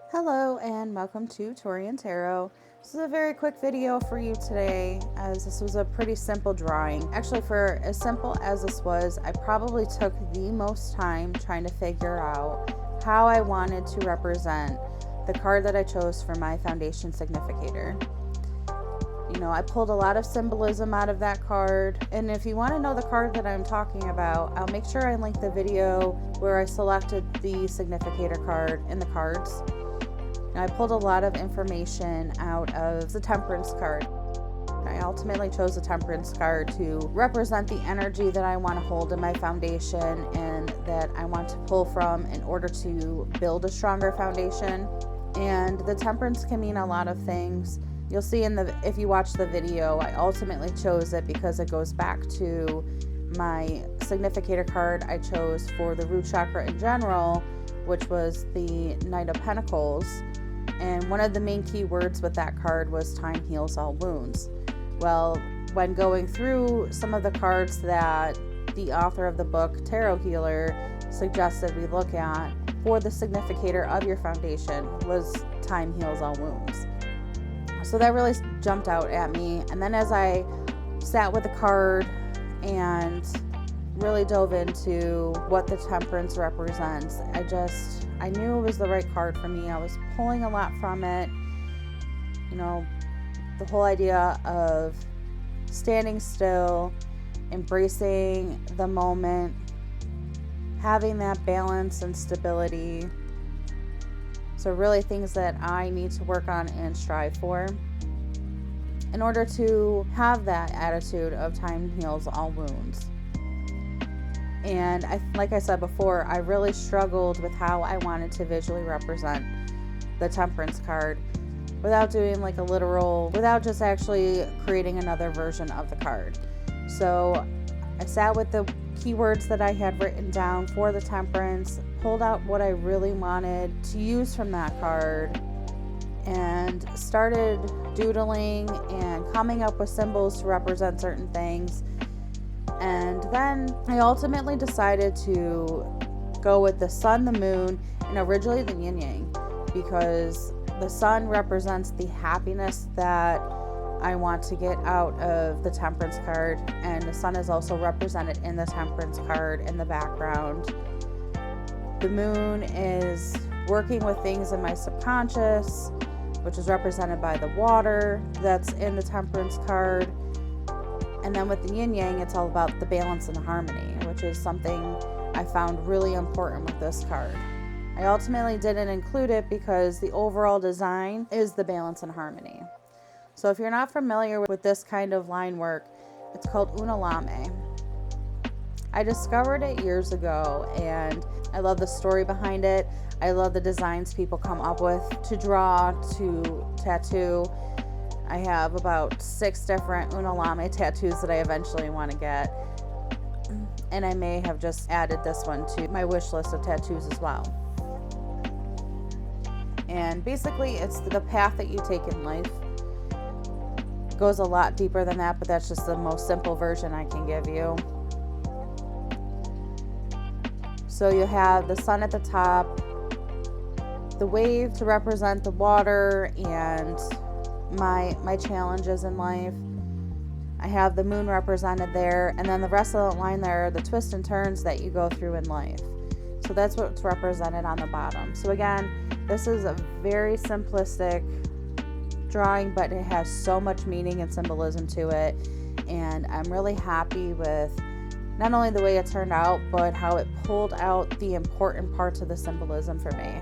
Hello and welcome to Taurean Tarot. This is a very quick video for you today, as this was a pretty simple drawing. Actually, for as simple as this was, I probably took the most time trying to figure out how I wanted to represent the card that I chose for my foundation significator. I pulled a lot of symbolism out of that card, and if you want to know the card that I'm talking about, I'll make sure I link the video where I selected the significator card in the cards. I pulled a lot of information out of the Temperance card. I ultimately chose the Temperance card to represent the energy that I want to hold in my foundation and that I want to pull from in order to build a stronger foundation. And the Temperance can mean a lot of things. You'll see if you watch the video, I ultimately chose it because it goes back to my significator card I chose for the root chakra in general, which was the Knight of Pentacles. And one of the main key words with that card was time heals all wounds. Well, when going through some of the cards that the author of the book, Tarot Healer, suggested we look at for the significator of your foundation was time heals all wounds. So that really jumped out at me. And then as I sat with the card and really dove into what the Temperance represents, I knew it was the right card for me. I was pulling a lot from it. The whole idea of standing still, embracing the moment, having that balance and stability. So really things that I need to work on and strive for in order to have that attitude of time heals all wounds. And like I said before, I really struggled with how I wanted to visually represent the Temperance card without doing without just actually creating another version of the card. So I sat with the keywords that I had written down for the Temperance, pulled out what I really wanted to use from that card, and started doodling and coming up with symbols to represent certain things. And then I ultimately decided to go with the sun, the moon, and originally the yin yang, because the sun represents the happiness that I want to get out of the Temperance card, and the sun is also represented in the Temperance card in the background. The moon is working with things in my subconscious, which is represented by the water that's in the Temperance card. And then with the yin yang, it's all about the balance and the harmony, which is something I found really important with this card. I ultimately didn't include it because the overall design is the balance and harmony. So if you're not familiar with this kind of line work, it's called Una Lame. I discovered it years ago, and I love the story behind it. I love the designs people come up with to draw, to tattoo. I have about 6 different Una Lame tattoos that I eventually want to get. And I may have just added this one to my wish list of tattoos as well. And basically, it's the path that you take in life. It goes a lot deeper than that, but that's just the most simple version I can give you. So you have the sun at the top, the wave to represent the water and my challenges in life. I have the moon represented there, and then the rest of the line there are the twists and turns that you go through in life. So that's what's represented on the bottom. So again, this is a very simplistic drawing, but it has so much meaning and symbolism to it, and I'm really happy with not only the way it turned out, but how it pulled out the important parts of the symbolism for me.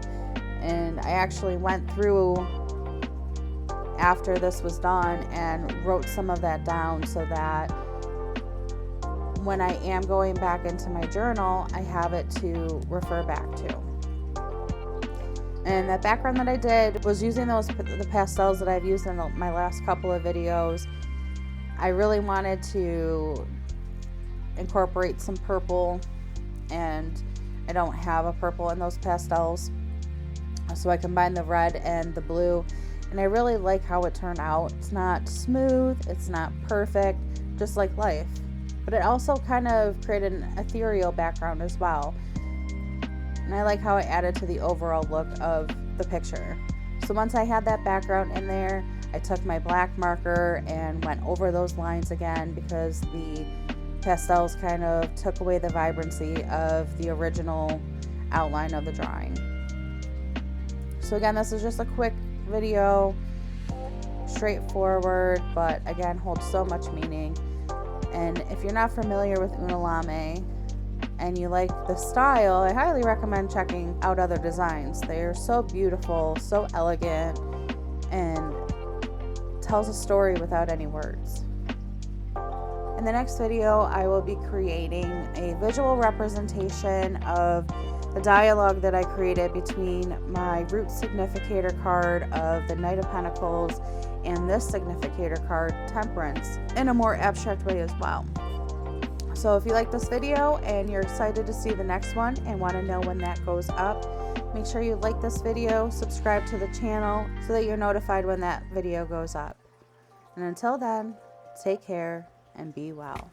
And I actually went through after this was done and wrote some of that down so that when I am going back into my journal, I have it to refer back to. And that background that I did was using the pastels that I've used in my last couple of videos. I really wanted to incorporate some purple, and I don't have a purple in those pastels, so I combined the red and the blue, and I really like how it turned out. It's not smooth, it's not perfect, just like life, but it also kind of created an ethereal background as well. And I like how it added to the overall look of the picture. So once I had that background in there, I took my black marker and went over those lines again, because the pastels kind of took away the vibrancy of the original outline of the drawing. So again, this is just a quick video, straightforward, but again holds so much meaning. And if you're not familiar with Unalame and you like the style, I highly recommend checking out other designs. They're so beautiful, so elegant, and tells a story without any words. In the next video, I will be creating a visual representation of the dialogue that I created between my root significator card of the Knight of Pentacles and this significator card, Temperance, in a more abstract way as well. So if you like this video and you're excited to see the next one and want to know when that goes up, make sure you like this video, subscribe to the channel so that you're notified when that video goes up. And until then, take care and be well.